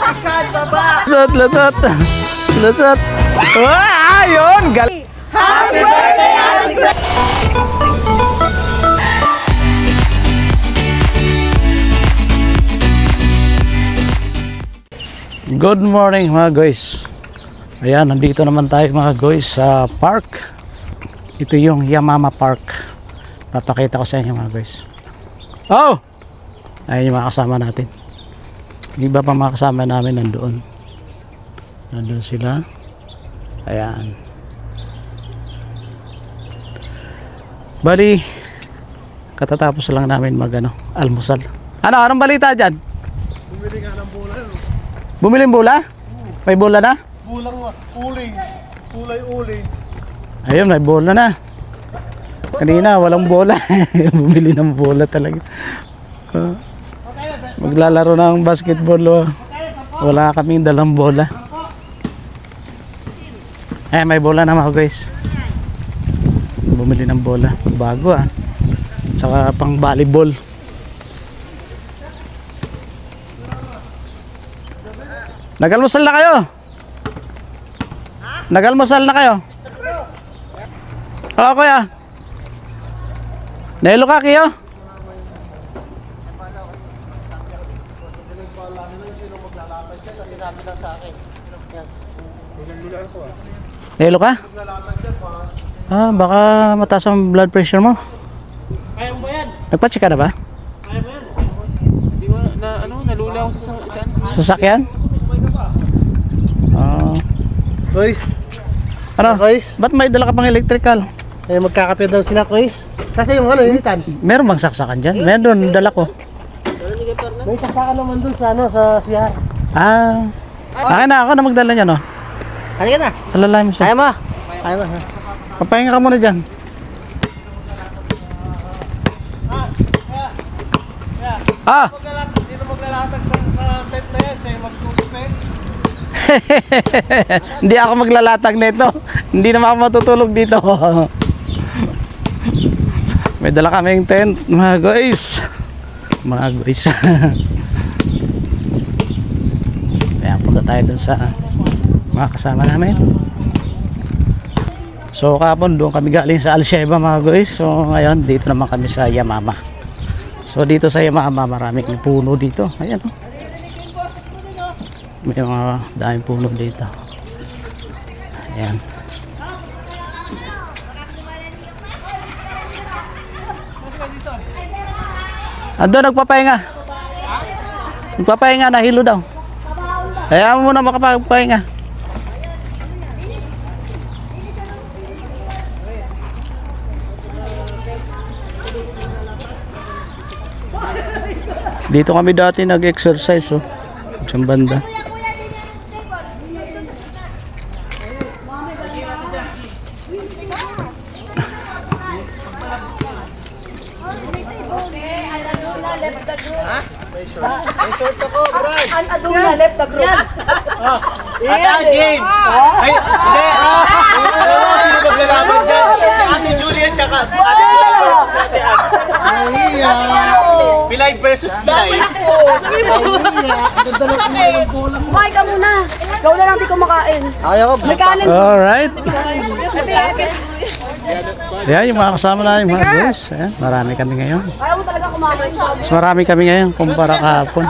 Lusot, lusot. Lusot. Wah, ayun. Happy birthday, Ate Grace! Good morning mga guys. Ayan, nandito naman tayo mga guys sa park. Ito yung Yamama Park. Papakita ko sa inyo mga guys. Oh! Ayun yung mga kasama natin. Iba pa mga kasama namin nandoon. Nandoon sila. Ayan. Bali, katatapos lang namin almusal. Anong balita dyan? Bumili nga ng bola yun. Bumili ng bola? May bola na? Bulang uling. Kulay uling. Ayun, may bola na. Kanina walang bola. Bumili ng bola talaga. Maglalaro ng basketball. Wala kaming dalang bola. May bola na mga guys. Bumili ng bola. Bago Tsaka pang volleyball. Nagalmusal na kayo? Nagalmusal na kayo? Oo kuya. Nailo ka kayo? Nailo ka? Baka mataas ang blood pressure mo. Kaya mo ba yan? Nagpa-check ka na ba? Kaya mo yan? Hindi mo nalula ako sa sasakyan? Guys, Ano? guys, Ba't may dala ka pang electrical? magkakape daw sila guys. Kasi yung initan. Meron bang saksakan dyan? Meron, dala ko. May saksakan naman dun sa CR. Akin na ako na magdala niya, no? Halika na. Alalay mo siya. Kaya mo. Kaya mo. Papahinga ka muna dyan. Sino maglalatag sa tent na yan? Sa'yo magtutupin? Hindi ako maglalatag nito. Hindi naman ako matutulog dito. May dala kaming tent, mga guys. Mga guys. Kaya punta tayo dun sa mga kasama namin. So kapon doon kami galing sa Alsheba mga guys. So ngayon dito naman kami sa Yamama. So dito sa Yamama maraming puno dito. Ayan oh. May mga daming puno dito. Ayan. Ando nagpapahinga. Nagpapahinga, nahilo daw. Kaya mo muna makapagpahinga. Dito kami dati nag-exercise sa banda. Short ako, Brad. Ang aduna left the group. Game. Ay, hindi. Sino maglalaban dyan? Si Ate Julian tsaka Ate Julian versus Ate Ann. Pilay versus Pilay. Kumain ka muna. Ikaw na lang di kumakain. Ayaw ko. May kanin. Alright. Ayan yung mga kasama namin mga guys. Ayan, marami kami ngayon. Ayaw mo talaga kumain. Mas marami kami ngayon kumpara kahapon.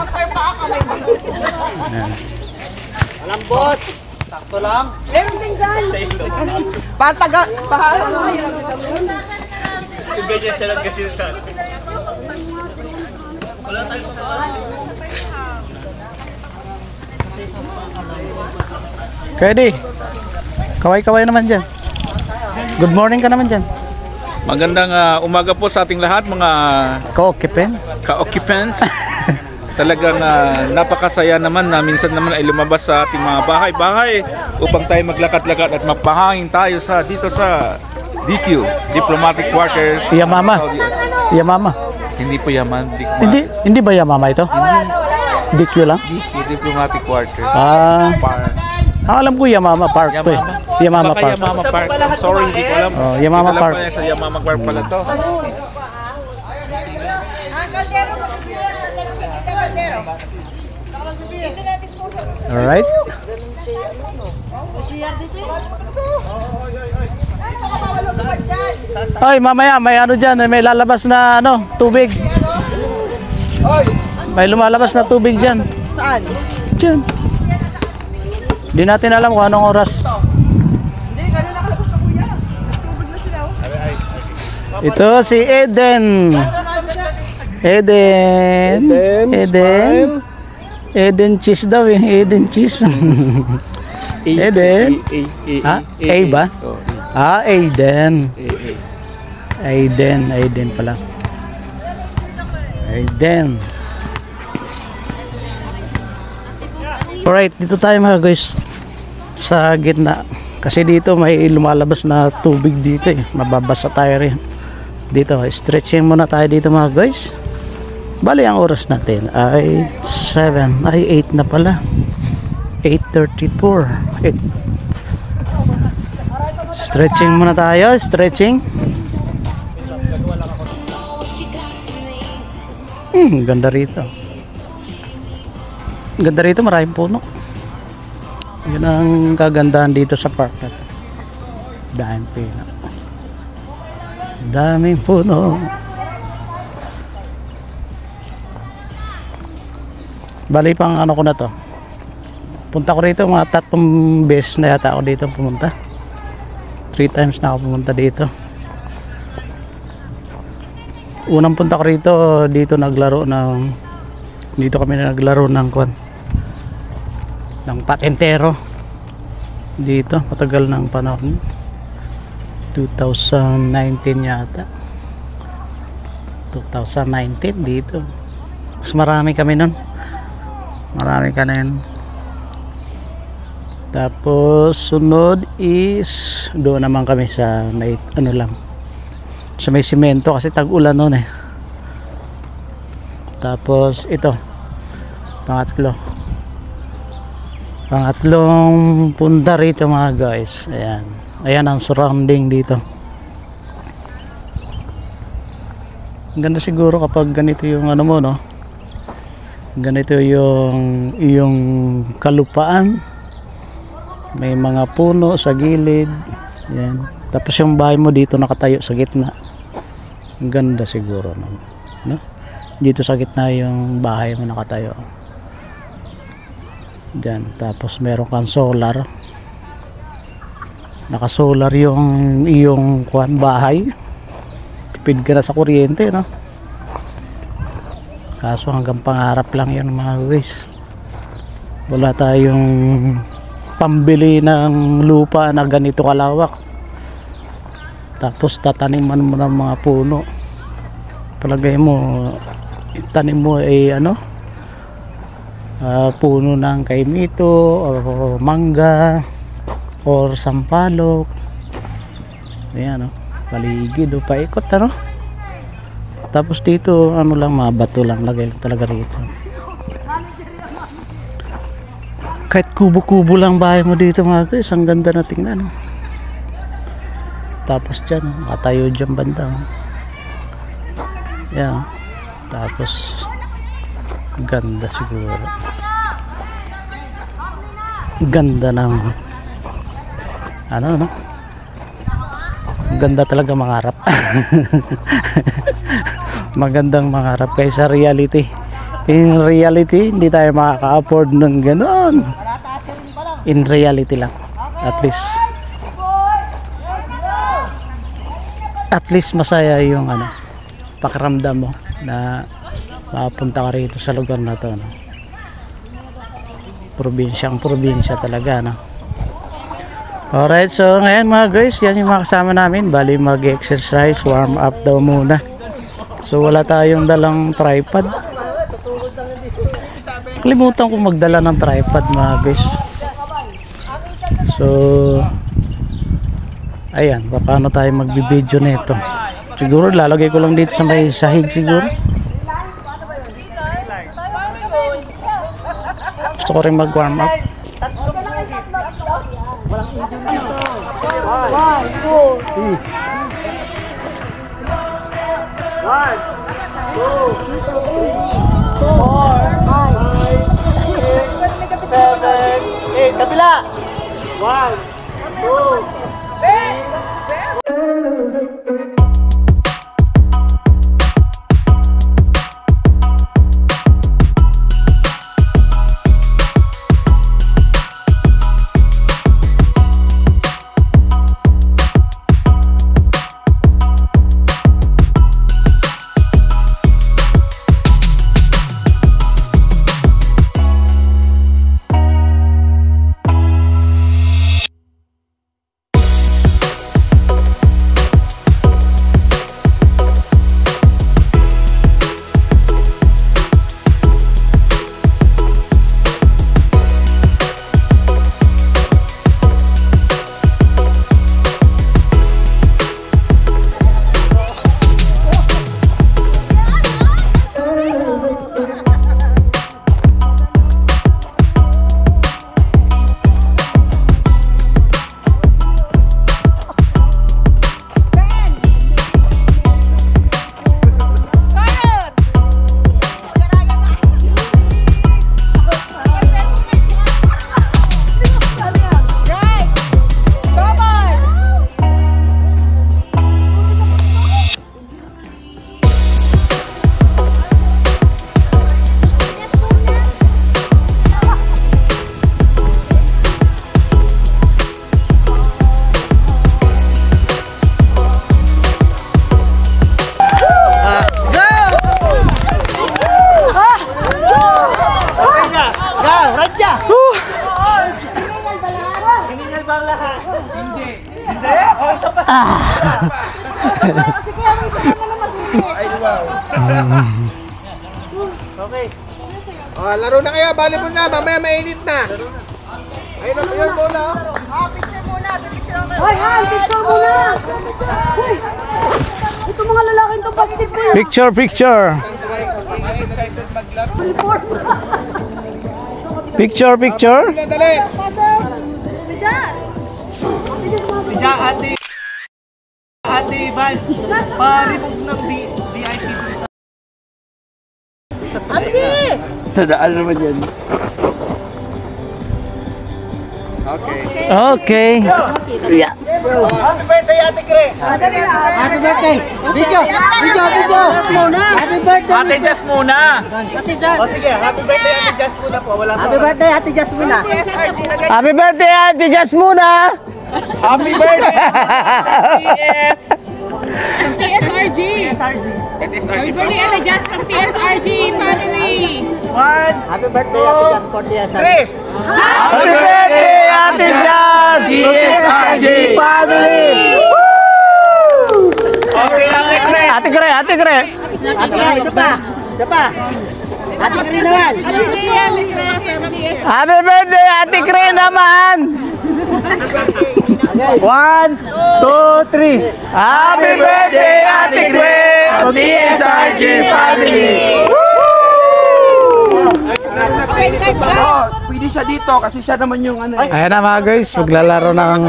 Ayan. Malambot. Sakto lang. Meron din dyan. Pantaga. Ganyan siya lang kasi sa Kedi, kaway-kaway naman dyan. Good morning ka naman dyan. magandang umaga po sa ating lahat mga ka-occupants. Talagang napakasaya naman na minsan naman ay lumabas sa ating mga bahay-bahay upang tayo maglakad-lakad at mapahangin tayo dito sa DQ, Diplomatic Quarters. Yamama. Yamama. Hindi po Yaman. Hindi ba Yamama ito? Hindi. DQ lang? DQ, Diplomatic Quarters. Alam ko Yamama Park to eh. Yamama Baka Park. Yamama Park. Sorry, hindi ko alam. Oh, Yamama Hindi ko alam Park. pala sa Yamama Park pala to. Ang kaldero. Ito natin mo. Alright. Hoy, mamaya may ano dyan, may lalabas na ano, tubig. May lumalabas na tubig dyan. Saan? Dyan. Di natin alam kung anong oras. Ito si Eden. Eden cheese daw eh. Eden cheese. Eden. Ha? A ba? Ah, Aiden. Aiden pala. Aiden. Alright, dito tayo mga guys. Sa gitna. Kasi dito may lumalabas na tubig dito eh. Mababasa tayo rin. Dito, stretching muna tayo dito mga guys. Bali ang oras natin ay 7, ay 8 na pala. 8:34. Stretching muna tayo, stretching. Ganda rito. Ganda rito, maraming puno. Yun ang kagandahan dito sa park na to. Daming puno. Daming puno. Bali pang ano ko na to. Punta ko rito mga 3 beses na yata ako dito pumunta. 3 times na ako pumunta dito. Unang punta ko rito, dito naglaro ng dito kami naglaro ng kwan ng patentero dito, matagal ng panahon, 2019 yata, 2019 dito. Mas marami kami nun, marami ka na yun. Tapos sunod is doon naman kami sa may ano lang, sa may simento kasi tag-ulan noon eh. Tapos ito pangatlong punta rito mga guys. Ayan ang surrounding dito. Ang ganda siguro kapag ganito yung ano mo, no, ganito yung kalupaan, may mga puno sa gilid. Yan. Tapos yung bahay mo dito nakatayo sa gitna. Ang ganda siguro, no? Dito sa gitna yung bahay mo nakatayo. Diyan. Tapos meron kang solar. Naka-solar yung iyong bahay. Tipid ka na sa kuryente, no? Kaso hanggang pangarap lang yan mga guys. Wala tayong pambili ng lupa na ganito kalawak. Tapos tataniman mo ng mga puno. Palagay mo, itanim mo ay puno ng kaimito or mangga or sampalok. Ayan, paligid o paikot, tapos dito lang, mga bato lang lagay lang talaga rito. Kahit kubo-kubo lang bahay mo dito mga guys, ang ganda na tingnan. Tapos dyan, nakatayo dyan banda. Yan. Tapos ganda siguro. Ganda ng ganda talaga mangarap. Magandang mangarap kaysa reality. In reality, hindi tayo makaka-afford ng ganon. In reality lang. At least masaya yung pakiramdam mo na mapunta ka rito sa lugar na to, probinsya talaga, Alright, so ngayon mga guys, yan yung mga kasama namin. Bali mag-exercise, warm up daw muna. So wala tayong dalang tripod. Kalimutan ko magdala ng tripod mga guys. So ayan, paano tayo magbibideo nito? Siguro lalagay ko lang dito sa may sahig siguro. Gusto ko rin mag-warm up. Hiningal ba ang lahat? Hindi. Hindi? O, isa pa. Okay. Laro na kayo, volleyball na, mamaya mainit na. Ayun na, yun, bola. Hoy, picture muna! Hoy! Ito mga lalaking to, plastic ko yun. Picture, picture. Picture, picture. Dali. Diya, Ate Ivan. Pa-remove ng VIP dun sa... Tadaan naman yan. Okay. Yeah. Happy birthday, Ate Cre! Happy birthday! Video! Happy birthday! Ate Jazz muna! O sige, happy birthday, Ate Jazz muna po. Wala pa. birthday, Ate Jasmine. Happy birthday, Ate Jazz muna. Happy birthday! PS! TSRG. SRG. Everybody adjust from TSRG family. 1, Happy birthday, Ate Jasmine. 3! Happy birthday, Ate Jazz. CSRG family. Okay, Ate Cre! Ate Gre, Ate Gre. Ito pa. Ate Cre naman. Happy birthday, Ate Gre naman. 1, 2, 3. Happy birthday, Ate Gre. TSRG family! Pwede siya dito kasi siya naman yung ano. Ayan na mga guys, maglalaro ng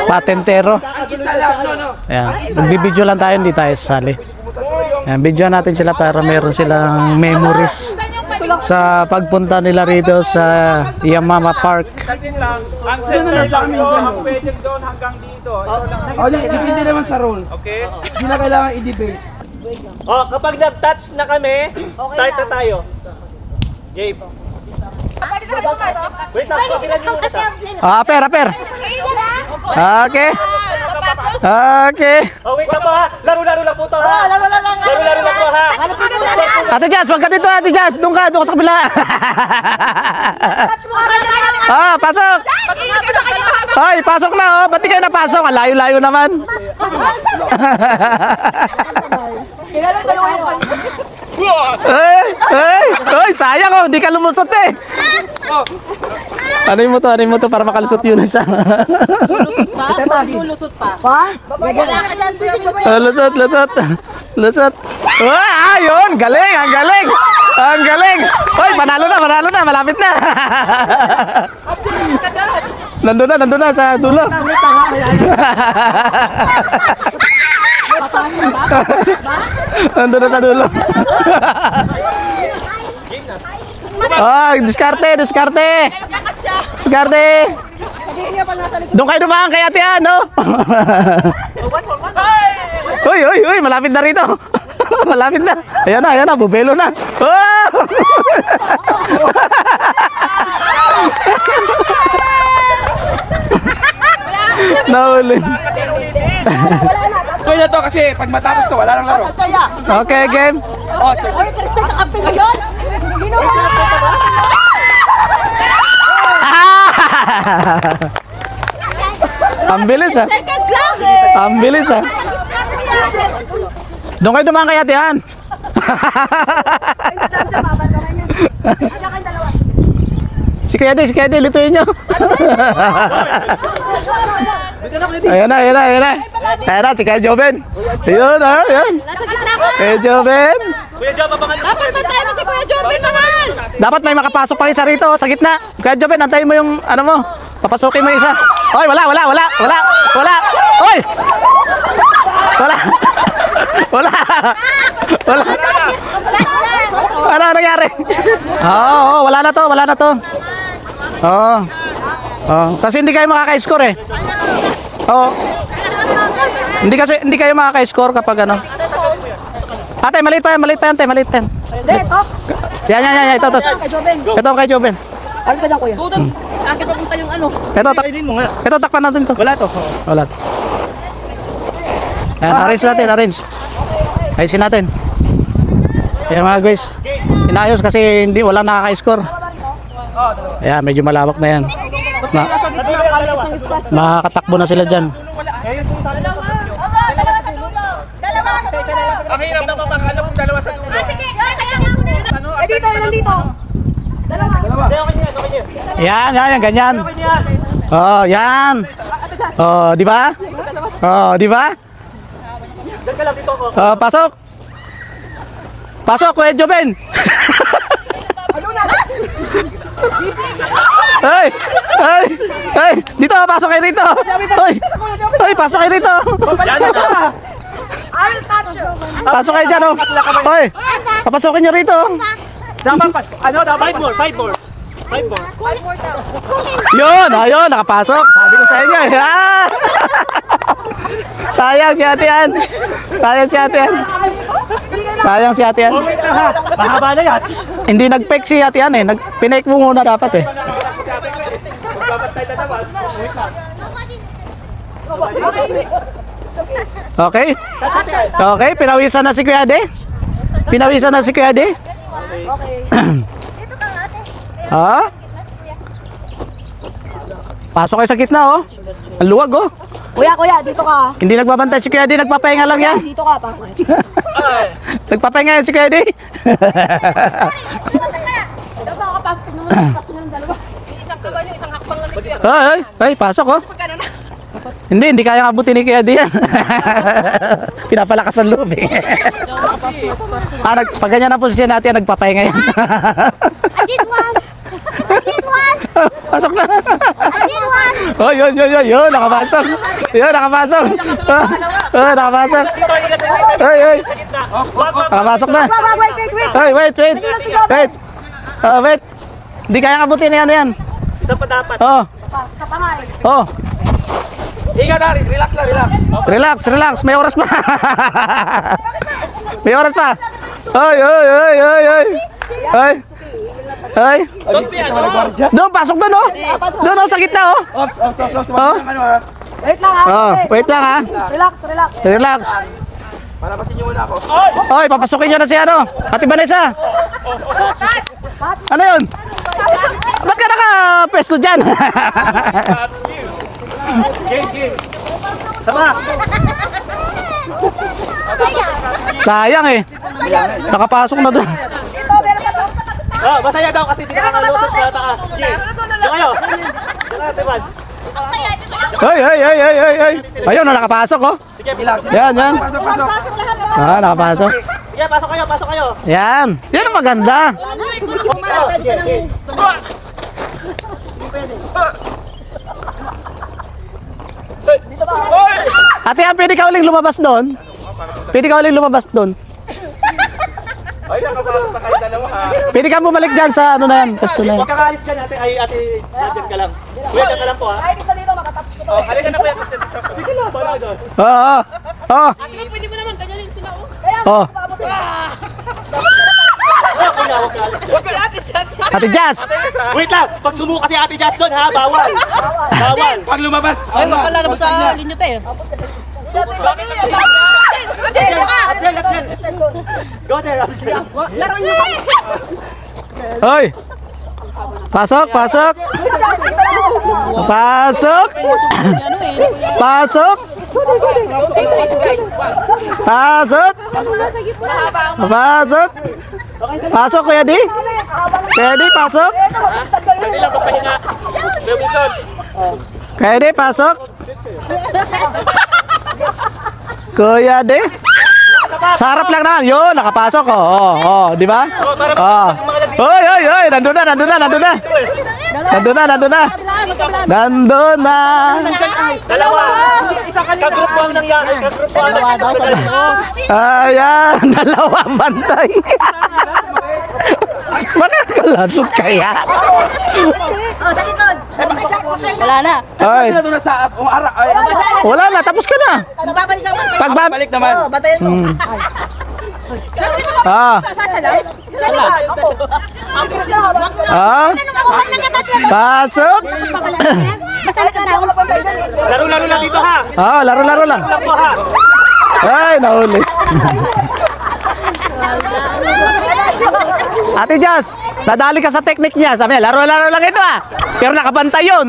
patentero. Ayan, magbibideo lang tayo, hindi tayo sasali. Ayan, video natin sila para meron silang memories sa pagpunta nila rito sa Yamama Park. Ang center lang ito, pwede doon hanggang dito. Depende naman sa role. Okay? Hindi na kailangan i-debate. Oh, kapag nag-touch na kami, start na tayo. Gabe. Wait lang, papilan nyo muna siya. Aper, aper. Okay. Okay. Oh, wait lang po ha. Laro-laro lang po to ha. Laro-laro lang po ha. Ate Jazz, wag ka dito, Ate Jazz. Doon ka sa kabila. Pasok. Hoy, pasok na oh. Ba't di kayo napasok? Ang layo-layo naman. Hey, sayang oh, hindi ka lumusot eh. Ano mo to para makalusot yun siya. Lulusot pa. Wala ka dyan, Lusot. Ayun, galing, ang galing. Ang galing. Hoy, panalo na, malapit na. Nandun na sa dulo. Nandun na sa dulo. Diskarte. Doon kayo dumaan kay Ate Ann, no? Uy, malapit na rito. Malapit na. Ayan na, bubelo na. Oh! Nahuli. Kaya na to kasi pag matapos to, wala nang laro. Okay, game. Ang bilis ah. Ang bilis ah. Doon kayo dumaan kay Ate Ann. Si Kuya Di, lutuin nyo. Ayan na. Ayan na, si Kuya Joven. Ayan. Kuya Joven. Kuya Job, abangan nyo. Dapat pantay mo si Kuya Jobin, mahal. Dapat may makapasok pa isa rito, sa gitna. Kuya Joven, antayin mo yung ano mo. Papasukin mo yung isa. Oy, wala. Oy! Wala. Ano nangyari? Oo, wala na to. Oo. Kasi hindi kayo makaka-score eh. Oo. Hindi kayo makaka-score kapag ano. Ate, maliit pa yan, te. Yan, ito. Ito kay Joven. Alis ka dyan, kuya. Akin papunta yung ano. Ito, takpan natin to. Wala to. Wala. Ayan, arrange. Ayusin natin. Ayan mga guys. Inayos kasi wala nakaka-score. Ayan, medyo malawak na yan. Makakatakbo na sila dyan. Ang hirap na papakano kung dalawa sa dulo. Dito, ilan dito? Dalawa. Yan, ganyan. Oh, yan. Oh, di ba? Oh, di ba? Oh, pasok. Pasok, Kuya Joven. Hey, dito, pasok kayo rito. Hoy, pasok kayo rito. Pasok kayo dyan, oh. Hoy, papasokin nyo rito. Dapat 5 more. Yun, ayun, nakapasok. Sabi ko sa inyo, eh. Ah! Sayang si ate yan. Mahaba na yan. Hindi nag-fake si ate yan, eh. Pinake mo muna dapat, eh. Okay, pinawisan na si Kuya De. Ha? Pasok kayo sa gitna, oh. Ang luwag, oh. Kuya, dito ka. Hindi nagbabantay si Kuya De, nagpapahinga lang yan. Dito ka pa. Nagpapahinga yan si Kuya De. Ay, pasok, oh. Hindi kaya abutin ni Kuya De yan. Pinapalakas ang loob, eh. Pag ganyan ang posisyon natin, nagpapahinga yan. I did one. Pasok na. I did one. Oh, yun, nakapasok. Nakapasok. Nakapasok na. Wait. Wait. Hindi kaya abutin yan. Isa pa dapat. Oh. Higa na, Relax. May oras pa. Ay. Doon, pasok doon, oh. Doon, sa gitna, oh. Wait lang, ha. Relax. Palabasin niyo muna ako. Oy, papasukin nyo na si ano. Ate Vanessa. Ano yun? Ba't ka naka-pesto dyan? Game. Sama. Sayang, eh. Nakapasok na doon. Masaya daw kasi di ka nakalusot sa taas. Diyan kayo. Diyan Teban. Ay. Ayun, nakapasok, oh. Sige, bilang. Yan. Nakapasok. Sige, pasok kayo. Yan ang maganda. Sige. Ate, pwede ka uling lumabas doon. Ay, nakapasok na kayo dalawa, ha. Pwede ka bumalik dyan sa ano na yan. Pesto na yan. Huwag kang alis ka ate. Ate, dyan ka lang. Kuya, dyan ka lang po, ha. Ay, dito dito, makatapos ko. Oh, halika na kuya. Sige lang, bala doon. Oo. Pwede mo naman, ganyan sila, oh. Oh. Huwag ka alis. Ate Jazz. Wait lang, pag sumuka si Ate Jazz doon, ha, bawal. Pag lumabas, Ay, wag ka lalabas sa linyo tayo. Go there. Hoy. Pasok. Pasok. Pasok, Kuya Di. Pasok. Kuya Di, pasok. Kuya De. Sarap lang naman. Yun, nakapasok, oh. Di ba? Hoy. Nandun na. Dalawa. Kagrupo ang nangyari. Ayan, dalawang bantay. Makakalasot kaya. Wala na. Ay, wala na, tapos ka na. Babalik naman. Pagbalik naman. Batayan mo. Pasok. Laro-laro lang dito, ha. Laro lang. Lang po, ha. Ay, nahuli. Ate Jazz, Nadali ka sa technique niya. Sabi niya, laro-laro lang ito ah. Pero nakabantay yun.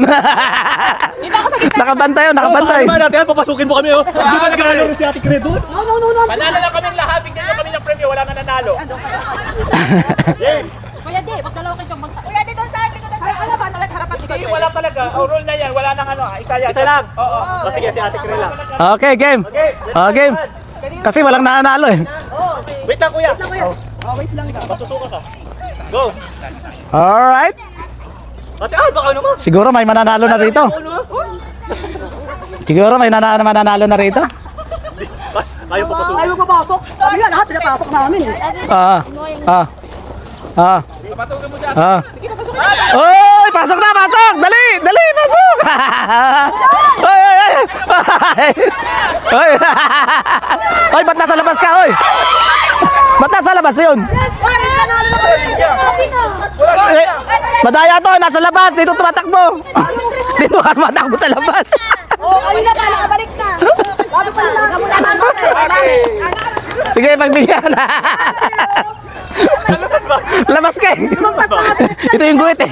Nakabantay yun, nakabantay. Ano ba natin? Papasukin mo kami oh. Hindi ba nagkakaroon si Ate Credo? No. Panalo lang kami lahat. Bigyan nyo kami ng premyo. Wala nga nanalo. Game. Kuya Di, pag dalawa kayo siyang magsa... Kuya Di, doon sa akin. Ay, wala ba? Harapan ni Hindi, wala talaga. Rule na yan. Wala nang ano. Isa yan. Isa lang. Oo. Sige, si Ate Credo lang. Okay, game. Game. Kasi walang nanalo eh. Wait lang, kuya. Wait lang. Masusuka ka. Go. Alright. Ate, baka ano mo? Siguro may mananalo na rito. Siguro may mananalo na rito. Ayaw papasukin. Ayaw papasok. Sabi nga, lahat pinapasok namin. Oy, pasok na, pasok! Dali, dali, pasok! Oy, oy, oy! Oy! Oy, ba't nasa labas ka, oy? Ba't nasa labas yun? Eh, madaya to, nasa labas, dito tumatakbo. Dito ka tumatakbo sa labas. Ayun na, nakabalik na. Bago pa lang. Sige, pagbigyan. Labas ka eh. Ito yung guhit eh.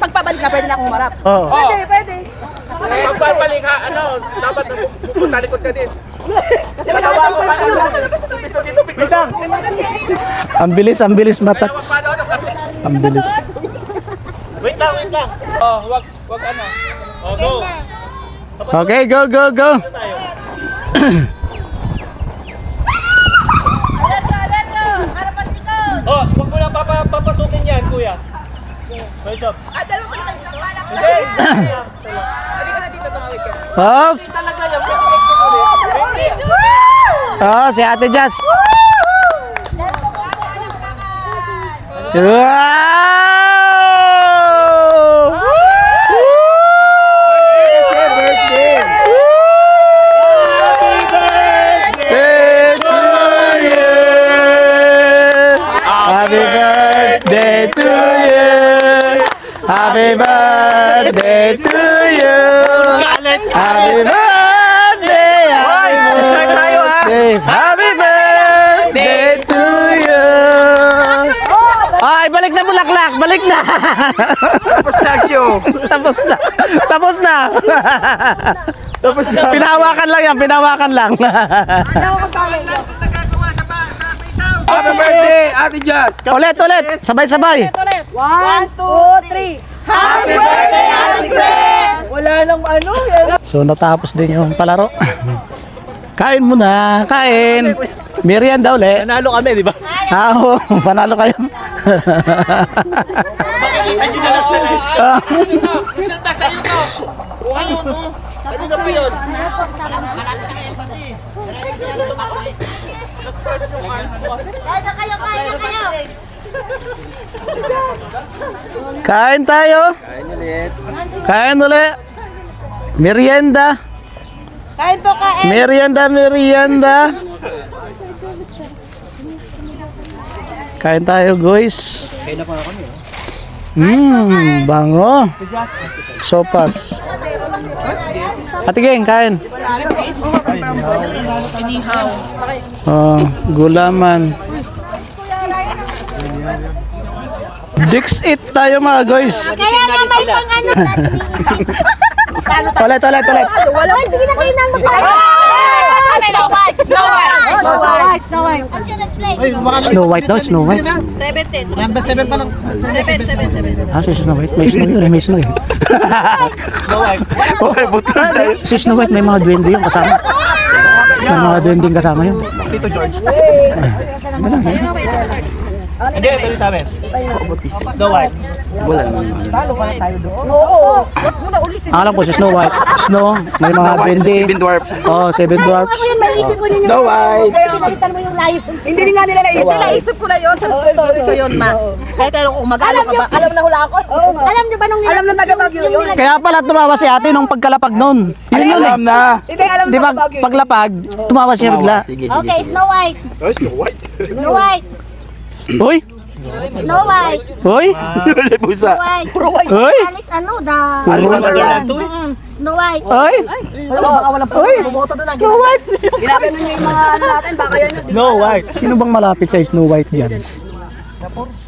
Pagpabalik na, pwede na akong marap. Oh. Pwede. Pagpapalik ha, dapat pupunta likod ka din. Kasi magawa mo pa dito, bitang. Ang bilis matak. Ang bilis. Wait lang. Oh, wag ano. Oh, go. Okay, go. Oh, wag mo lang papasukin yan, kuya. Good job. Hindi. Oops. Talaga yan, pwede ulit. Oh, si Ate Jazz. Wow! Happy birthday to you. Happy birthday to you. Happy birthday. Start tayo, ha? Happy birthday to you. Ay, balik na bulaklak, balik na. Tapos na show. Tapos na. Pinahawakan lang yan, pinahawakan lang. Happy birthday, Ate Jazz. Ulit, sabay-sabay. 1, 2, 3. Happy birthday, Ate Chris! Wala nang ano. So natapos din yung palaro. Kain muna, kain. Merienda ulit. Nanalo kami, di ba? Oo, panalo kayo. Makikita nyo na lang sa Resulta sa iyo to. Kuha yun, no? Ano na po yun? Kain tayo. Kain ulit. Merienda. Kain po, kain. Merienda. Kain tayo, guys. Bango. Sopas. Ate Geng, kain. Oh, gulaman. Dix it tayo mga guys. Kaya nga may pang ano. Ulit. Wala. Sige na kayo nang Snow White daw, Snow White. 17. Number 7 pa lang. 7. Ah, si Snow White. May Snow yun, may Snow yun. Okay, buti tayo. Si Snow White, may mga duwende yung kasama. May mga duwendeng kasama yun. Tito George. Hindi, ito yung sa amin. Snow White. Alam ko si Snow White. Snow, may mga duwende. 7 dwarfs. Oh, 7 dwarfs. Snow White. Pinalitan mo yung live. Hindi nga nila naisip. Kasi naisip ko na yun. Sa story ko yun, ma. Kahit kung mag-alam ka ba? Alam na hula ako. Alam niyo ba nung alam na taga-Bagyo yun? Kaya pala tumawa si ate nung pagkalapag nun. Yun yun eh. Hindi alam Di ba paglapag, tumawa siya bigla. Okay, Snow White. Snow White. Uy! Snow White. Uy! Snow White. Uy! Alis ano da? Snow White. Uy! Baka walang Uy! Snow White! Ginagawa nun yung mga ano natin, baka yan. Snow White. Sino bang malapit sa Snow White dyan?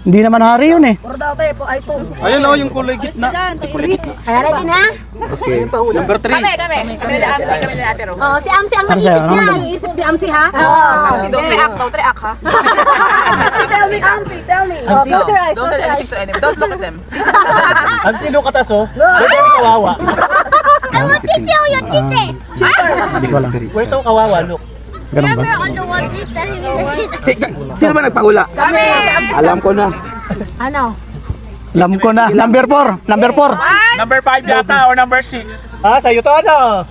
Hindi naman hari yun eh. Puro daw tayo po, ay po. Ayun o, yung kulay gitna. Kaya ready na? Number 3. Kami na ate Ro. Oh, si Amsi ang Ano sa'yo? mag-isip niya. Iisip ni Amsi ha? Amsi, don't react ha. Tell me, Amsi, tell me. Oh, close your eyes, Don't close tell your eyes. anything to anyone. Don't look at them. Ang sino kataso? Very kawawa. I want to tell you, Tite. Hindi ko alam. Where's ang kawawa? Look. Ganun ba? On the one piece, telling me the Tite. Sino ba nagpahula? Kami! Alam ko na. Ano? Alam ko na. Number 4. Number 4. Number 5 yata or number 6? Ah, sa'yo to ano?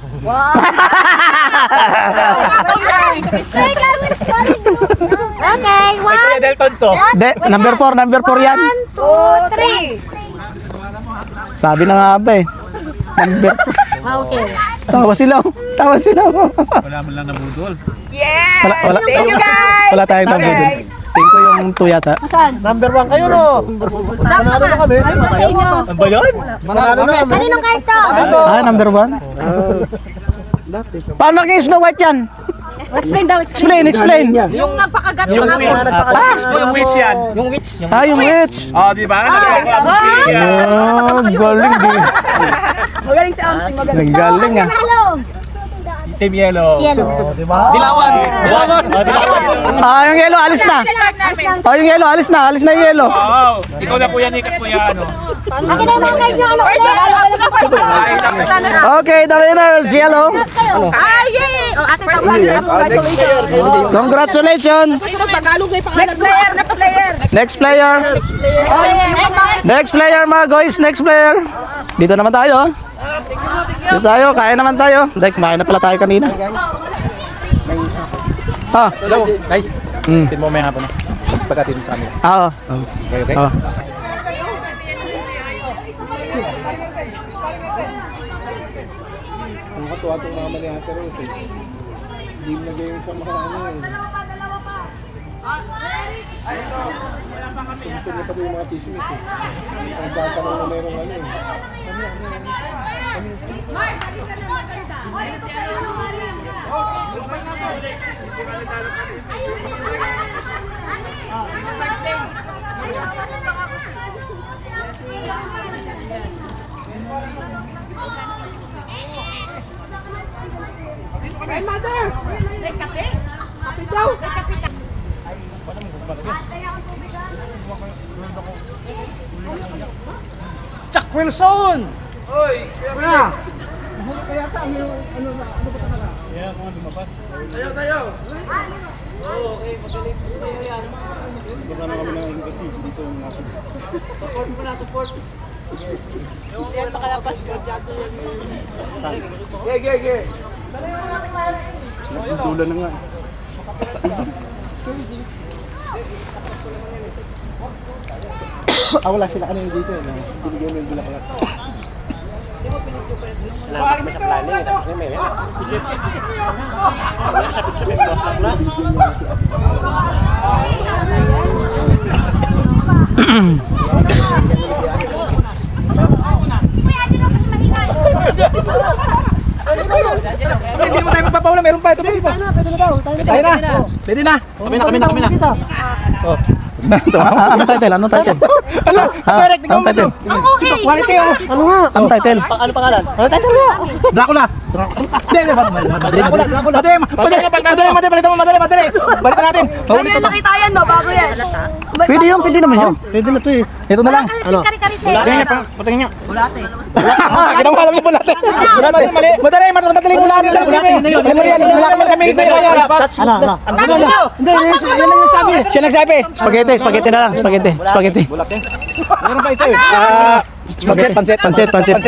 Okay, May Kuya Delton to. De, number 4. Number 4 yan. 1, 2, 3. Sabi na nga ba eh. Number Okay. Tawa sila. Tawa sila. Wala mo lang nabudol. Yes! Wala, Thank you guys! Wala tayong nabudol. Tingin ko yung 2 yata. Saan? Number 1 kayo no. Sama ka. Ano ba sa inyo? Ano ba yun? Manalo na kami. Kaninong kahit to? Ah, number 1. Paano naging Snow White yan? Explain daw, explain. Explain. Yung nagpakagat Yung ng witch. ako. Yung witch yan. Yung witch. Ah, yung witch. Oh, di ba? Nagpapamsi yan. Oh, galing din. Magaling si Amsi, magaling. Galing ah. Hello. Team Yellow. Yellow. Dilawan. Oh, dilawan. Ah, yung yellow alis na. Ah, yung yellow alis na. Alis na yung yellow. Wow. Ikaw na po yan, ikat po yan. Ano? Akin na yung mga card nyo. Ano ulit? Ay, Okay, the winner is yellow. Ah, yay! Oh, ate, congratulations. Congratulations. Next player, next player. Next player. Next player mga guys. Next player. Dito naman tayo. Dito tayo. Kaya naman tayo. Dahil kumain na pala tayo kanina. Ah. hello. Guys. Mm. Tin mo may hapon na. Pagkatin sa amin. Ah. Okay, okay. Ah. Ang katuwa itong mga mali Ate Rose eh. Hindi mo nagayong sa mga ano eh. Gusto niya pa rin yung mga chismis eh. Ang bata na merong ano eh. Chuck Wilson! Oy, Kaya! Kaya ta, ano ba talaga? kaya kung lumabas. Tayo. Hindi na kami nang kasi dito yung natin. Nagdudulan na nga. Wala sila kanina dito eh. Binigyan mo yung bulaklak. Hindi mo tayo magpapaula, meron pa ito. Pwede na. Pwede na. Kami na. Ano title? Ano title? Ano? Direct, Ano title? Okay. Quality oh. Ano nga? Ano title? Ano pangalan? Ano title mo? Dracula. Hindi, madali. Balikan natin. Pwede na nakita yan, no? Bago yan. Pwede yun, pwede naman yun. Pwede na to eh. Ito na lang. Ano? Kari-karite. Patingin niya pa. Patingin niya. Kita mo alam niyo po natin. Madali yung ulan. Ano? Hindi, yan lang yung sabi eh. Siya nagsabi. Spaghetti na lang. Spaghetti. Meron pa isa eh. Spaghetti. Pansit. Panset.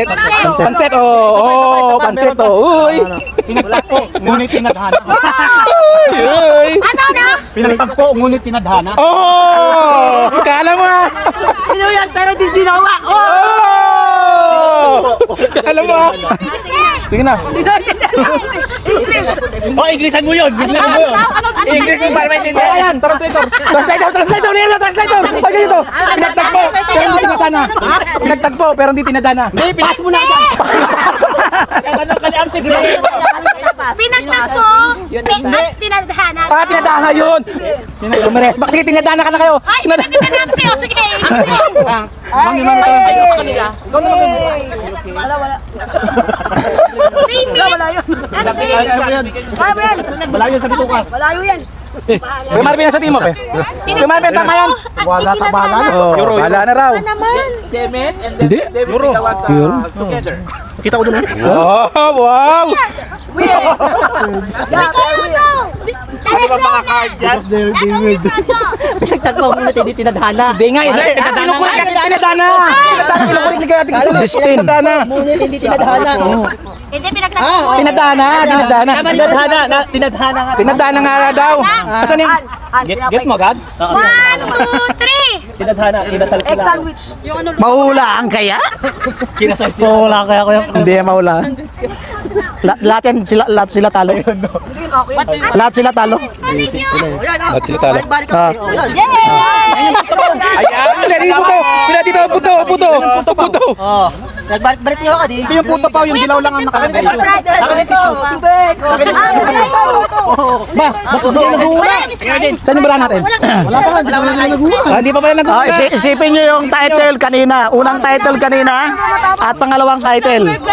Oh, panset oh. Uy. Ngunit tinadhana. Uy. Ano na? Pinagtagpo, ngunit tinadhana. Oh! Kala mo ah. Ano yan? Pero di ginawa. Oh! Kala mo ah. Tingnan na. Oh, Inglesan mo yun. English mo para maintindihan. Ayan, translator. Translator. Pag dito. Pinagtagpo, pero hindi tinadhana. Pinagtagpo, pero hindi tinadhana. Hindi, pinas mo na agad. Kaya ganun ka ni Amsi. Pinagtagpo. At tinadhana. Ah, tinadhana yun! Lumares. Sige, tinadhana ka na kayo! Ay, tinadhana sa'yo. Sige. Malayo sa bituka. Malayo yan. Kuya Marvin, nasa team mo, pe. Kuya Marvin, tama yan. Wala ka bala. Euro, wala na raw. Hindi. Euro. Together. Kita ko doon. Oh, wow! Ano ba mga card yan? Tagpo mo natin, hindi tinadhana. Hindi nga, kinukulit ka tinadhana. Kinukulit ni kaya tingin sa tinadhana. Ngunit hindi tinadhana. Hindi pinagtagpo. Tinadhana, tinadhana. Tinadhana nga. Tinadhana nga daw. Asan yung... Get mo agad? 1, 2, 3. Tinadhana, kinasal Egg sila. sandwich. Yung ano, Mahulaan kaya? Kinasal sila. Mahulaan kaya kuya? Hindi mahulaan. Lahat yan, lahat sila talo. Lahat sila talo. Lahat sila talo. Balik ka. Ah. Ayan, pila dito, puto. Oh. Nagbalik-balik niyo ako, di? Yung puto pa, yung dilaw lang ang nakalagay. Tubig! Saan yung bala natin? Wala pa nga, Hindi pa pala Ah, isipin nyo yung title kanina. Unang title kanina at pangalawang title. 1, 2,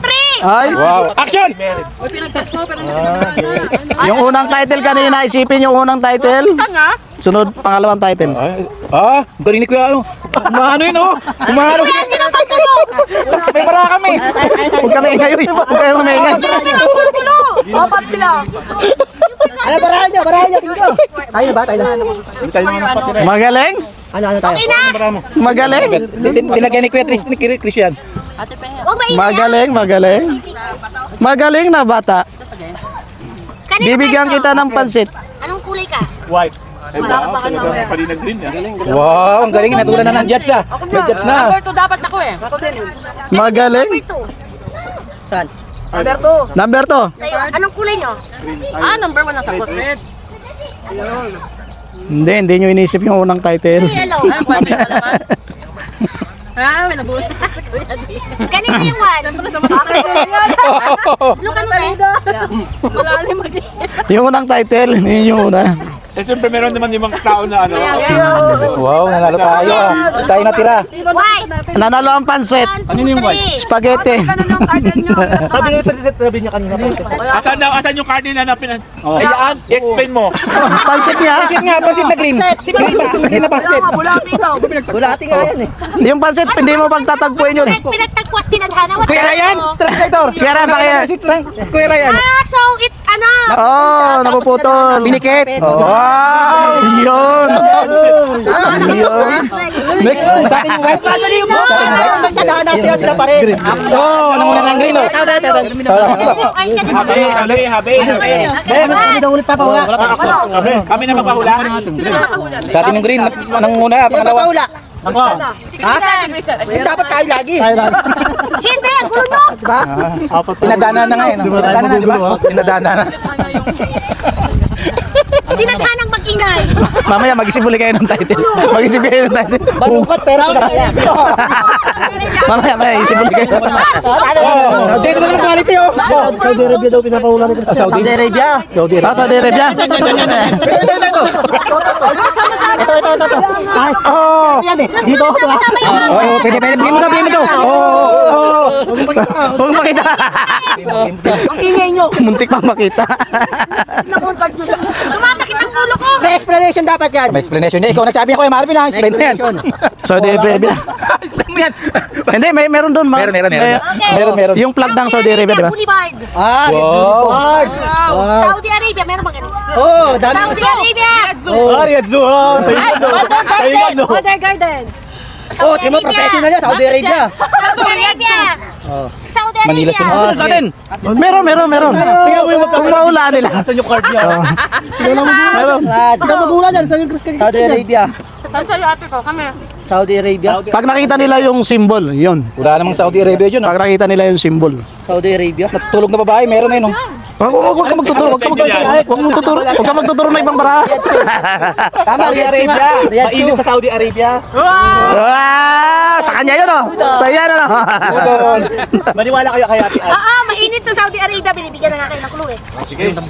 3. Ay, Wow! Action! yung unang title kanina, isipin yung unang title. Sunod, pangalawang title. Galing ni Kuya ano? Umahano yun oh! Umahano! May para kami! Huwag kami ngayon. Huwag kayong umingay. apat sila. Ay, barahan niyo, tingko. Tayo na ba? Tayo na. Magaling? Ano tayo? Magaling? Tinagyan ni Kuya Christian. Huwag ba Magaling, magaling. Magaling na bata. Bibigyan kita ng pansit. Anong kulay ka? Wow! Ang galing! Natulan na ng judge ah! May judge na! dapat ako eh. Magaling. Saan? Number 2. Sa'yo, anong kulay nyo? Number 1 ang sagot. Red. Hindi nyo inisip yung unang title. Yellow. May nabuhay. Kanina yung 1. Look ano Yung unang title, yun yung una. Eh, siyempre meron naman yung mga tao na ano. Wow! Nanalo tayo ah! Tayo natira! White. Nanalo ang pansit. Ano yung white? Spaghetti. Sabi niyo kanina. Asan yung card nila na pinan... Ayan, i-explain mo. Pansit niya. Pansit na green! Green na pansit! Bulati nga yan eh. Yung pansit, hindi mo pagtatagpuin yun eh. Pinagtagpo at tinadhana. Kuya Ryan! Translator! Kuya Ryan, bakit? Kuya Ryan! So it's ano? Oh, napuputol. Pinikit! Wow! Yun! Yun! Next! Dati yung white! Pasal yung mo! Nagtadhana sila pa rin. Oh! Namuna ng green oh! Kami na magpahula. Sa atin yung green, nanguna, pangalawa. Paula. Ha? Dapat tayo lagi. Hindi, gulo. Diba? Tinadana na nga eh. Tinadana na, di ba? Tinadana na. Tinadhanang mag-ingay. Mamaya mag-isibuli kayo ng title. Mag-isip kayo ng title. Balukot pero pinakaya. Mamaya, isibuli kayo. Dito na lang quality oh! Saudi Arabia daw pinapaulan ni Cristiano. Saudi Arabia. Saudi Arabia. Ito. Oh! Yan eh. Dito ako ba? Oh, pwede. Bigyan mo to. Oh! Huwag makita. Ang ingay nyo. Muntik pa makita. Sumasakit ang ulo ko. May explanation dapat yan. May explanation niya. Ikaw nagsabi ako kay Marvin ha. Explain mo yan. Saudi Arabia. Explain mo yan. Hindi, meron doon. Meron. Yung flag ng Saudi Arabia, di ba? Boulevard. Ah, Wow! Saudi Arabia, meron ba ganun? oh, dami. Saudi Arabia. Riyadh Zoo ha! Water garden. Oh, timo professional yan, Saudi Arabia. Saudi Arabia. Saudi Arabia. Manila sumunod sa atin. Meron. Kung maulaan nila. Saan yung card niya? Meron. Magulan yan, Saudi Arabia. Saan sa'yo ate ko? Kami. Saudi Arabia. Pag nakita nila yung symbol, yun. Wala namang Saudi Arabia yun. Pag nakita nila yung symbol. Saudi Arabia. Natulog na babae, meron na yun. Huwag ka magtuturo. Huwag ka magtuturo ng ibang bara. Tama, Riyadh Arabia. Mainit sa Saudi Arabia. Wow! Sa kanya yun, oh. So, yan, ano. Maniwala kayo kay Ate Ann. Oo, mainit sa Saudi Arabia. Binibigyan na nga kayo ng clue eh.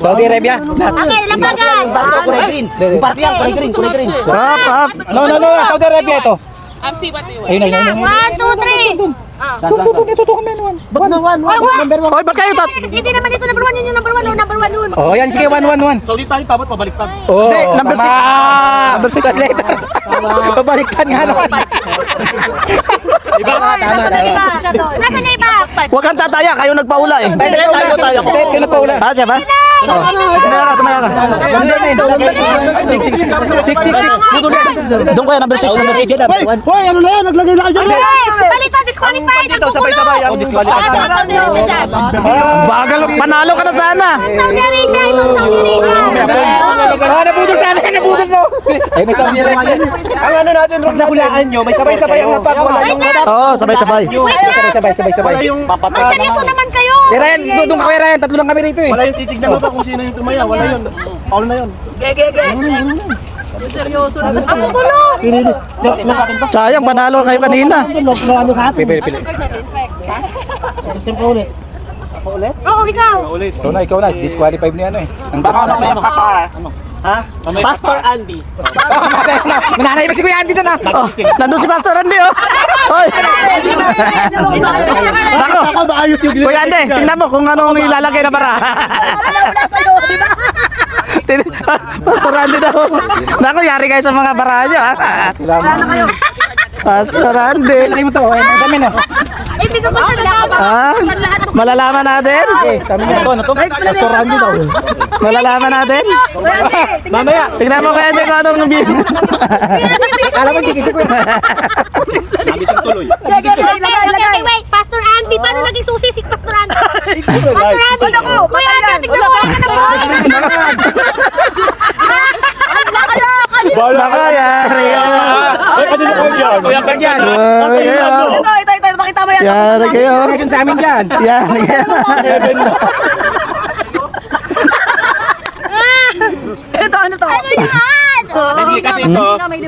Saudi Arabia. Okay, lambagan. Kulay green. Party yan, kulay green, kulay green. Hop, hop. No, Saudi Arabia ito. Ayun. One, two, three. Hoy, ba't kayo tat? Hindi naman ito number 1 yun yung number 1. Number 1 yun. Oh, yan, sige, 1-1-1. Saudi tayo, tapos pabaliktad. Oh, Hindi, number six. Number 6 letter. Pabaliktad nga naman. Nasaan na iba? Huwag kang tataya, kayo nagpaula eh. Tayo. Kayo na pa ula. Ah, siya ba? Tumaya ka. Doon kaya number 6, number 6. Hoy, ano na yan? Naglagay na kayo dyan. Balito, disqualified. Ang kukulo. Bagal, panalo ka na sana. Saudi Arabia, itong Saudi Arabia. Nabudol sana, nabudol mo. Ay, may Saudi Arabia. Ang ano natin, Rob, nahulaan nyo, may sabay-sabay ang napag. Wala yung Oo, sabay-sabay. sabay-sabay. May seryoso naman kayo. Kaya Ryan, doon ka kay Ryan, tatlo lang kami rito eh. Wala yung titignan mo ba kung sino yung tumaya? Wala yun. Paul na yun. Ang kukulo. Sayang, panalo kayo kanina. Oo, ikaw. Ikaw na, disqualified niya ano eh. Ang Pastor Andy. Nananay ba si Kuya Andy doon ah? Oh, nandun si Pastor Randy, oh. Hoy. Nako, Kuya Andy, tingnan mo kung anong ilalagay na bara. Pastor Randy daw. Nako, yari kayo sa mga bara nyo, ha? Pastor Randy. Ay mo to, ang dami na. Hindi ko pa siya nasama. Ah, malalaman natin? Pastor Randy daw. Malalaman natin? Mamaya. Tingnan mo kaya kung anong Alam mo, hindi ko. Okay, wait. Pastor Andy, paano naging susi si Pastor Andy? Pastor Andy, Kuya Andy, tignan mo. Nako, yari. Kuya Berjan. Ito, makita mo yan. Yari kayo. Action sa amin dyan. Yari kayo. Ito, ano to? Ano yan? Hindi kasi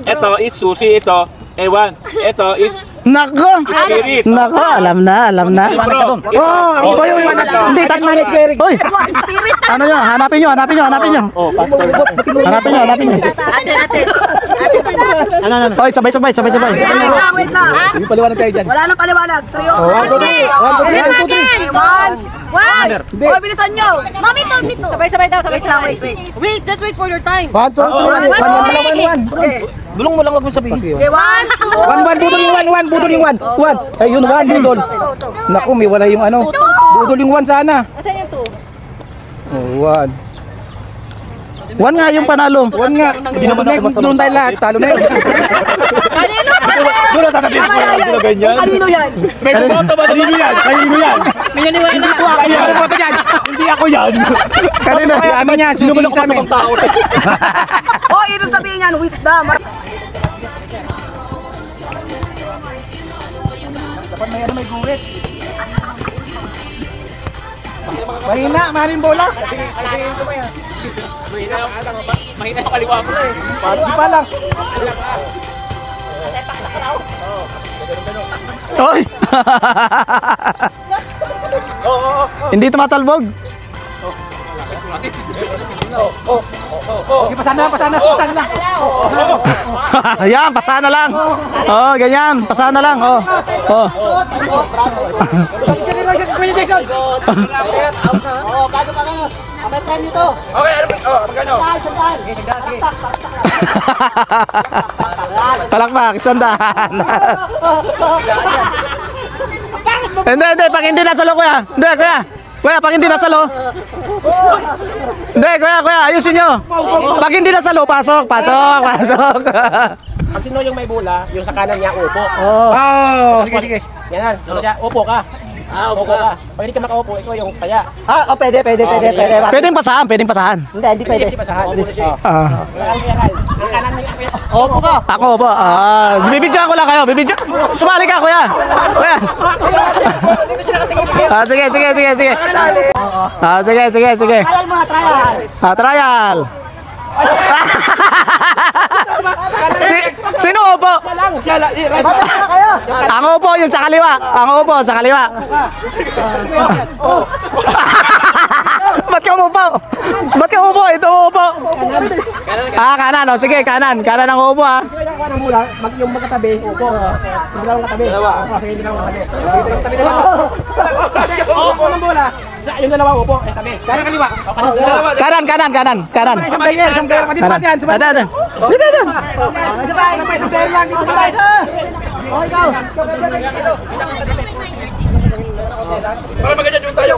ito is susi, ito ewan, ito is Nako. spirit. Nako, alam na. Bro, Hoy, hindi, hoy. Ano nyo, hanapin nyo. Hanapin nyo. Hoy, sabay. Wait lang. Yung paliwanag tayo dyan. Wala nang paliwanag. Seryoso. One. Hoy, bilisan nyo. Mamito. Sabay daw. Wait. Let's wait for your time. 1, 2, 3. Bulong mo lang, wag mo sabihin. Okay, 1, 2. Budol yung one. Ay, yun, one, budol. Naku, may wala yung ano. Budol yung one sana. Asan yung 2? Oh, one. 1 nga yung panalo. One nga. Doon tayo lahat, talo na yun. Kanino sasabihin ko na ganyan? Kanino yan? May bumoto ba? Kanino yan? Hindi ko ako yan. Bumoto yan. Hindi ako yan. Kanina. Ano niya, sinubulang sa amin. Oh, ibig sabihin yan, wisdom. Dapat may ano, may guwit. Mahina, maraming bola. Mahina yung kaliwa mo eh. Di pa lang. Hoy. Hindi tumatalbog. Okay, pasana. Ayan, pasana lang. Oh, ganyan, pasana lang. Oh. Palakpak, sandahan. Hindi, pag hindi nasalo kuya. Hindi, kuya, pag hindi nasalo. Hindi, kuya, ayusin nyo. Pag hindi nasalo, pasok. Pag sino yung may bola, yung sa kanan niya, upo. Oh, sige. Yan, upo ka. Upo ka. Pag hindi ka makaupo, ikaw yung kaya. Pwede. Pwedeng pasahan. Hindi pwede. Hindi pasahan. Upo na siya. Ang kanan niya. Opo ka. Ako, opo. Bibidyoan ko lang kayo. Sumali ka, kuya. Sige. Sige. Trial. Sino opo? Ang upo yung sa kaliwa. Ang upo sa kaliwa. Ba't ka umupo? Ba't ka umupo? Ito umupo. Kanan. O sige, kanan. Kanan ang upo ha. Yung magkatabi, upo. Yung katabi. Upo ng bola. Yung dalawa upo, tabi. Kanan kaliwa. Kanan. Isang player pa dito yan. Dito. Isang player lang dito. Para maganda doon tayo.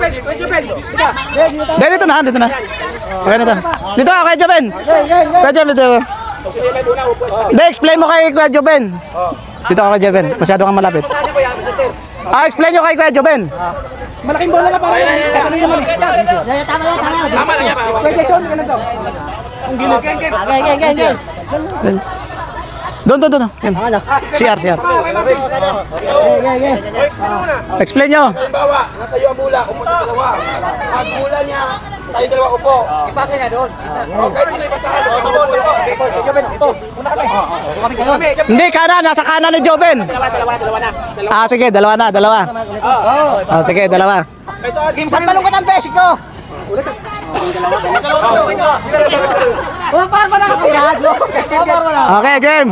Dito na. Okay na to. Dito ka, Kuya Joben. Kuya Joben, dito. Hindi, explain mo kay Kuya Joben. Dito ka, Kuya Joben. Masyado kang malapit. Explain nyo kay Kuya Joben. Malaking bola na para yun. Kasano naman. Tama lang yan. Kuya Jason, ganun daw. Ang gilid. Doon. Yan. CR. Explain nyo. Halimbawa, nasa iyo ang bola, umunta dalawa. Pag bola niya, tayo dalawa upo. Ipasa niya doon. Kahit sino ipasahan doon. Sa bola upo. Ito. Una kami. Hindi, kanan. Nasa kanan ni Joben. Dalawa na. Sige, dalawa. Sige, dalawa. Saan malungkot ang basic ko? Okay, game.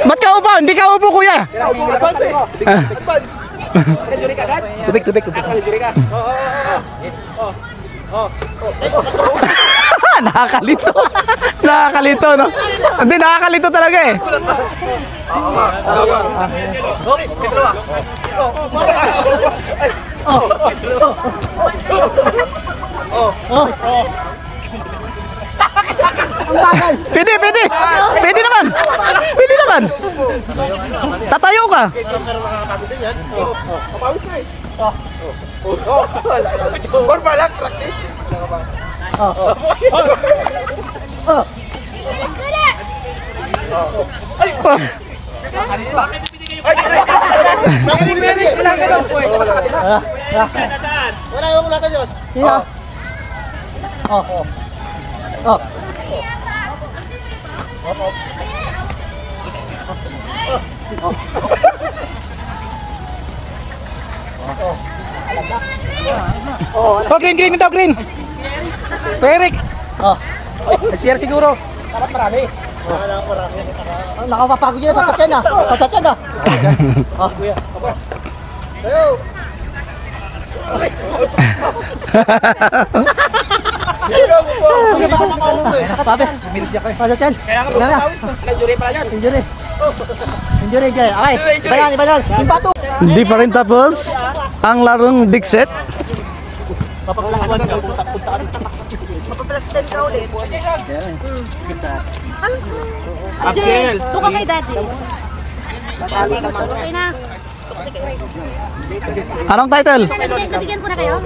Ba't ka upo? Hindi ka upo, kuya. Tubig. Nakakalito, no? Hindi, nakakalito talaga eh. Pwede naman. Tatayo ka. Green. Perik. Nag-share siguro. Dapat marami. Nakapapagod yun sa satyan ah. Kuya. Hindi pa rin tapos ang larong Dixit. Mapaplasten ka ulit. Abdel, doon ka kay daddy. Okay na. Anong title? Nabigyan ko na kayo?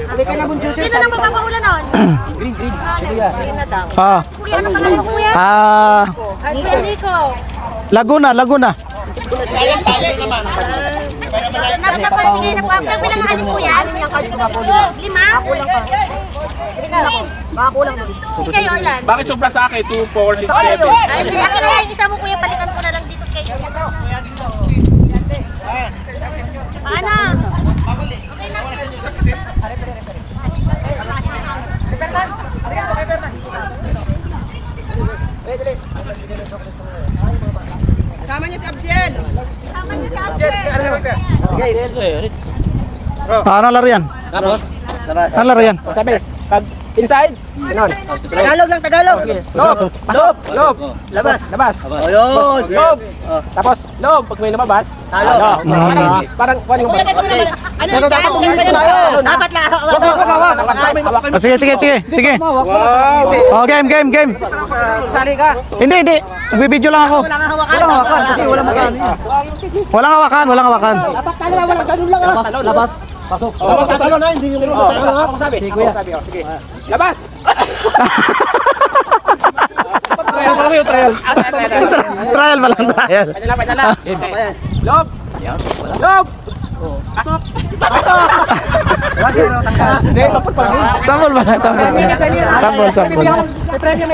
Sino nang magpapaula nun? Green. Kuya na daw. Kuya, ano pangalan kuya? Kuya Nico. Laguna. Napapalagay na po. Bilang ano kuya? 5? Ako lang pa. Kayo, ilan? Bakit sobra sa akin? 2, 4, 6, 7. Ay, hindi. Akin na yung isa mo kuya. Palitan ko na lang dito kay paano? Okay na. Tama niya si Abdiel. Ano laro yan? Ano laro yan? Sabi, pag inside, ganon. Tagalog. Loob. Labas. Ayun. Loob. Tapos, loob. Pag may lumabas, talo. Parang, kuhan yung Ano dapat tumingin tayo? Dapat lang. Sige. Wow. Game. Sali ka. Hindi. Nagbibideo lang ako. Walang hawakan kasi walang magani. Walang hawakan. Dapat tayo, walang ganun lang. Labas. Pasok. Labas sa salon na, hindi yung ako sabi. Sige. Labas. Trial. Trial pa lang. Loob. Sample ba?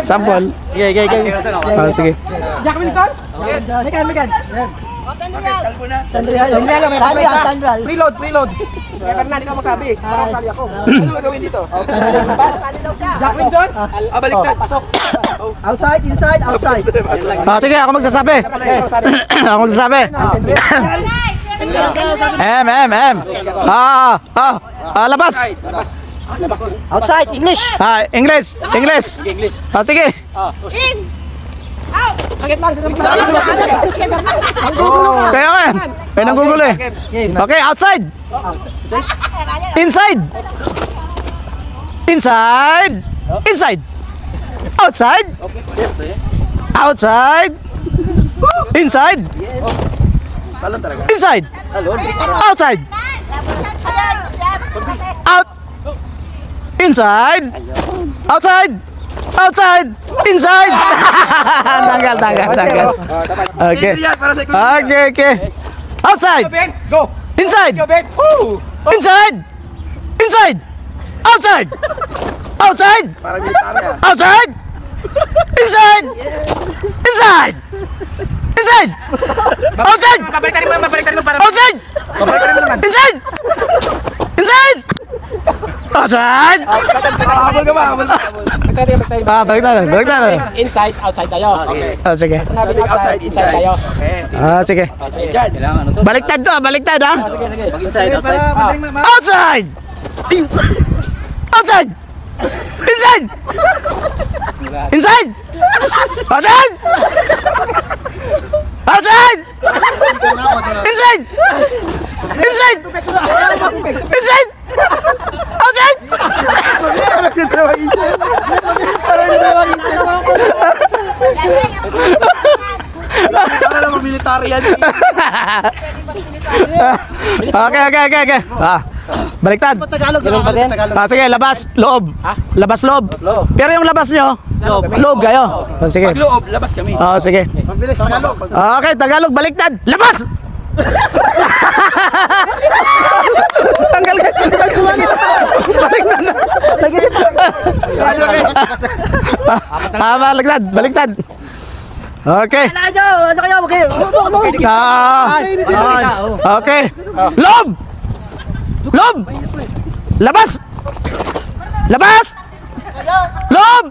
Sample. Sige. Jack Wilson? Megan. Preload. Kaya Fernando ka masabi. Parang sabi ako. Ano gagawin dito? Jack Wilson? Baliktad. Outside, inside, outside. Sige, ako magsasabi. Labas. Outside, English. English. Sige. Sakit lang. Kaya nga. Kaya nanggugulo eh. Okay, outside. Inside. Outside. Inside. Outside. Out. Inside. Outside. Inside. Tanggal. Okay. Outside. Go. Inside. Woo! Inside. Outside. Parang militar yan. Outside. Inside. Outside. Babalikan mo para. Outside. Babalikan mo naman. Inside. Outside. Habol ka ba? Balik tayo. Balik tayo. Inside, outside tayo. Okay. Sige. Sabi ko outside, inside tayo. Sige. Baliktad ha. Sige. Inside, outside. Outside. Inside. Parang militar yan. Okay. Baliktad. Sige, labas, loob. Loob. Pero yung labas nyo, loob kayo. Sige. Pag loob, labas kami. Sige. Okay, Tagalog, baliktad. Labas! Tanggal ka. Baliktad. Okay. Ano kayo? Okay. Loob! Labas! Loob!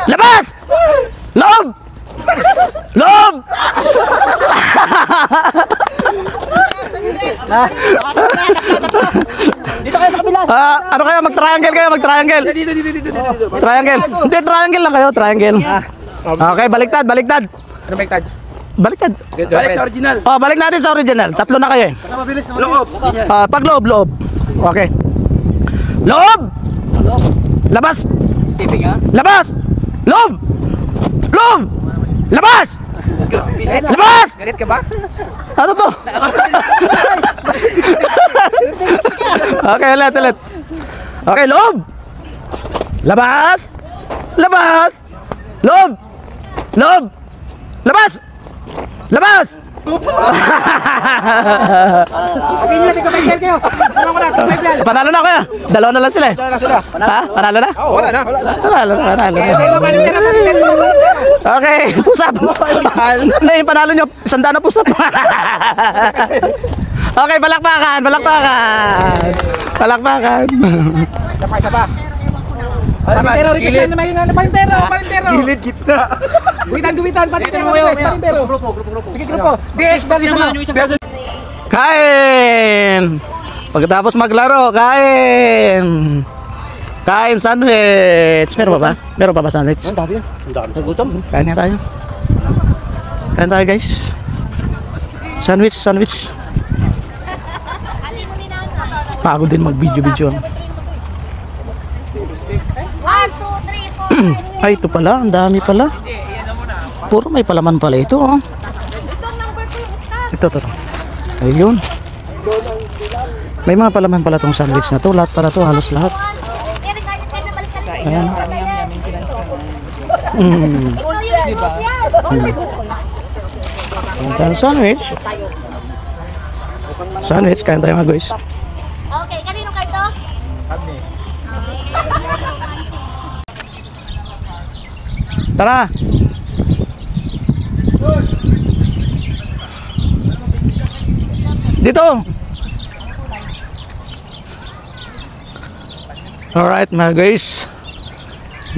Labas! Loob! Dito kayo sa kabila. Ano kayo? Mag-triangle kayo? Dito. Triangle. Hindi, triangle lang kayo. Triangle. Okay, baliktad. Ano baliktad? Baliktad. Balik sa original. Balik natin sa original. Tatlo na kayo eh. Loob. Pag loob. Okay. Loob! Labas! Stepping ha? Labas! Loob! Labas! Galit ka ba? Ano to? Okay, ulit. Okay, loob! Labas! Loob! Labas! Panalo na kuya. Dalawa na lang sila eh. Ha? Panalo na? Wala na. Panalo na. Okay, pusap. Na yung panalo nyo, 100 na pusap. Okay, palakpakan. Isa pa. Palintero, Ricky, palintero. Gilid kita. Guwitan, palintero. Sige, grupo. DS, bali sama. Kain! Pagkatapos maglaro, kain sandwich. Meron pa ba sandwich? Ang dami. Gutom. Kain tayo guys. Sandwich. Pagod din mag-video. 1, 2, 3, 4. Ay, ito pala. Ang dami pala. Puro may palaman pala ito. Oh. Itong number 2 Ito. Ayun. May mga palaman pala tong sandwich na to. Lahat para to. Halos lahat. Ayan. Ang sandwich. Sandwich, kain tayo mga guys. Okay, kanino kayo to? Tara! Dito! Alright mga guys.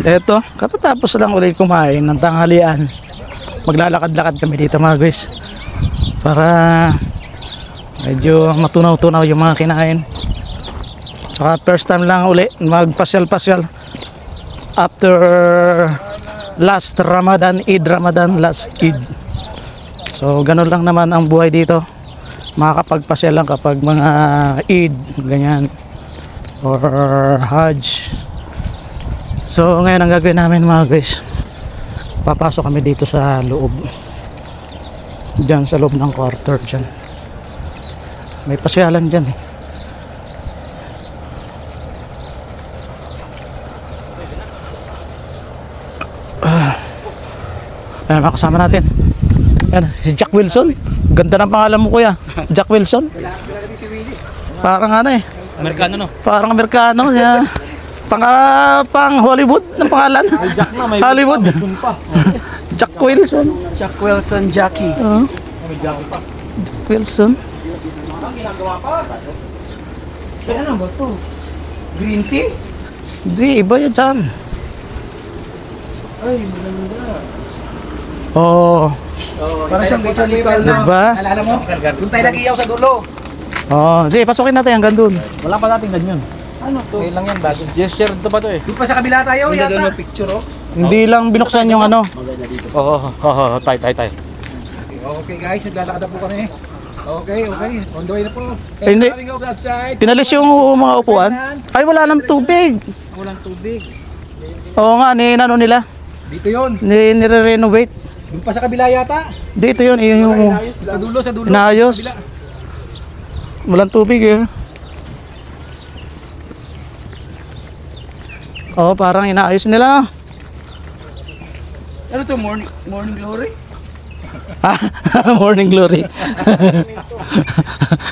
Ito, katatapos lang ulit kumain ng tanghalian. Maglalakad-lakad kami dito mga guys. Para medyo matunaw-tunaw yung mga kinain. Saka first time lang uli magpasyal-pasyal after last Ramadan, last Eid. So ganun lang naman ang buhay dito. Makakapagpasyal lang kapag mga Eid, ganyan, or Hajj. So ngayon ang gagawin namin mga guys, papasok kami dito sa loob, dyan sa loob ng quarter dyan. May pasyalan dyan eh. Ayan, makasama natin. Ayan, si Jack Wilson. Ganda ng pangalan mo kuya, Jack Wilson. Parang ano eh, Amerikano no? parang Amerikano niya. Pang Hollywood ng pangalan. Hollywood. Jack Wilson. Jack Wilson, Jackie. Jack Wilson. Ano ba to? Green tea? Hindi, iba yan dyan. Ay, maganda. Oh, Parang siyang local na. diba? Alala mo? Doon tayo nag-iyaw sa dulo. Oh, sige, pasukin natin hanggang dun. Wala pa nating ganyan. Ano to? Ngayon lang yan, bago. Gesture to ba to eh? Di pa sa kabila tayo, yata. Picture, oh. Hindi lang binuksan yung ano. Oo, tay. Okay guys, naglalakad na po kami. Okay. On the way na po. Hindi. Coming out outside. Pinalis yung mga upuan. Ay, wala nang tubig. Walang tubig. Oo nga, ano nila. Dito yun. Nire-renovate. Doon pa sa kabila yata. Dito yun, yung Sa dulo. inaayos. Kabila. Walang tubig eh. Oo, parang inaayos nila. Ano to? Morning glory? Morning glory.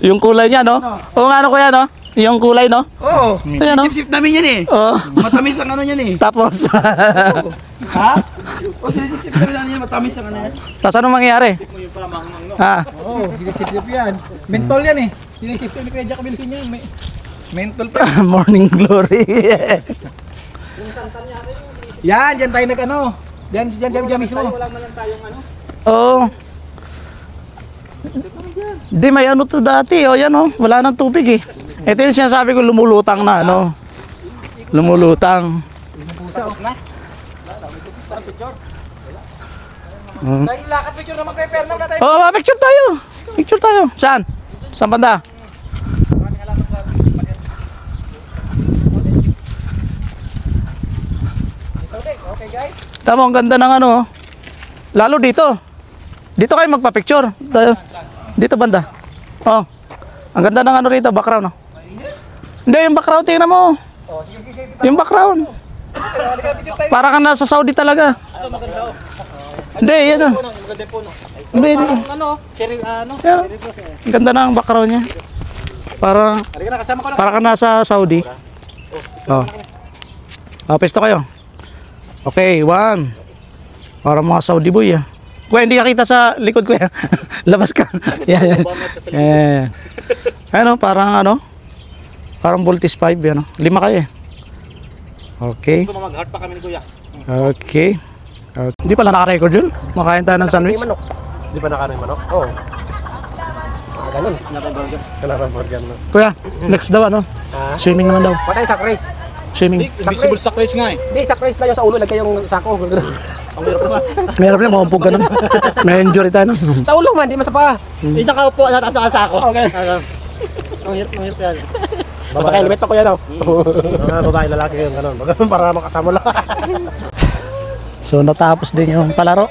Yung kulay niya, no? Oo nga, ano kuya, no? Yung kulay, no? Oo. Ayan, no? Sip-sip namin yan eh. Oo. Matamis ang ano yan eh. Tapos, Ha? O sinisip-sip namin lang yan. Matamis ang ano yan. tapos anong mangyayari? Oo, sinisip-sip yan. Mentol yan eh. Sinisip-sip ni Kuya Jack Wilson yan. Mentol pa. Morning glory. Yan, dyan tayo nag-ano. Dyan mismo. Oo. Di may ano to dati, oh yan oh, wala nang tubig eh. Ito yung sinasabi ko, lumulutang na ano. Lumulutang. Tayo lakad picture naman kay Pernaw na tayo. Oh, picture tayo. Picture tayo. Saan? Saan banda? Okay guys. Tama, ang ganda ng ano. Oh. Lalo dito. Dito kayo magpa-picture. Dito banda. Oh. Ang ganda ng ano rito, background oh. Hindi, yung background tingnan mo. Yung background. Para ka nasa Saudi talaga. Hindi, yan oh. Hindi, dito. Yan. Ang ganda ng background niya. Para ka nasa Saudi. Oh. Pesto kayo. Okay, 1. Para mga Saudi boy ah. Kuya, hindi ka kita sa likod ko yan. Labas ka. Yan. Ano, parang ano? Parang voltage 5 yan. 5 kayo eh. Okay. Gusto mo mag-heart pa kami ni Kuya? Okay. Hindi pala naka-record yun? Makain tayo ng sandwich? Di ba nakaroon yung manok? Oo. Ganun. Nakaburger no. Kuya, next daw ano? Swimming naman daw. Patay sa race. Swimming. Visible sa race nga eh. Hindi, sa race lang yung sa ulo. Lagay yung sako. Ang hirap naman. Meron na, makumpog ka naman. May injury tayo. Sa ulo man, di masapa. Hindi nakaupo sa taas ako. Okay. Ang hirap yan. Basta kayo, limit pa kuya daw. Mga babae, lalaki yun, ganun. Para makasama lang. So natapos din yung palaro.